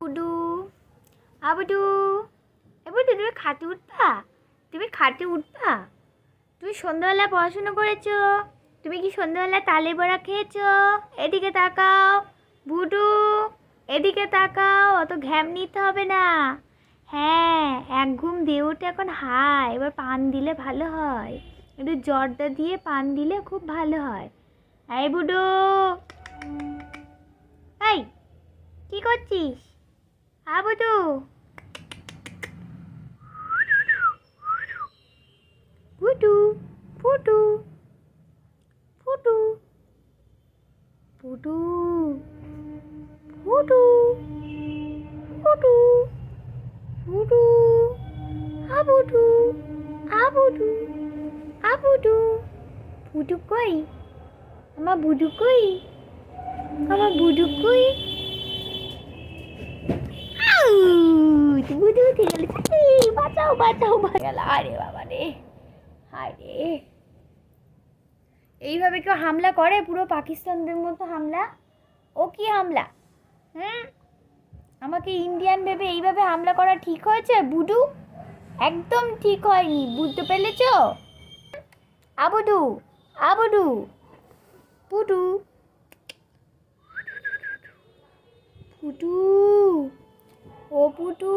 বুডু আবুডু বুডু তুমি খাটে উঠবা? তুমি খাটে উঠবা? তুমি সন্ধ্যাবেলা পড়াশুনো করেছো? তুমি কি সন্ধ্যাবেলা তালে বড়া খেয়েছো? এদিকে তাকাও বুডু, এদিকে তাকাও, অত ঘ্যাম নিতে হবে না। হ্যাঁ, এক ঘুম দিয়ে উঠে এখন হাই, এবার পান দিলে ভালো হয়, একটু জর্দা দিয়ে পান দিলে খুব ভালো হয়। এই বুডু, এই কি করছিস? বুডু ফুটু ফুটু ফুটু ফুটু ফুটু ফুটু ফুটু আবুডু আবুডু আবুডু ফুটু কই? আমার বুডু কই? আমার বুডু কই? বুডু উঠে গেল, বাঁচাও বাঁচাও গেল। আরে বাবা রে, হায় রে। এইভাবে কেউ হামলা করে? পুরো পাকিস্তানদের মতো হামলা। ও কি হামলা? হুম, আমাকে ইন্ডিয়ান ভেবে এইভাবে হামলা করা ঠিক হয়েছে বুডু? একদম ঠিক হয়নি, বুঝতে পেরেছ? আবুডু আবুডু পুটু পুটু ও পুটু।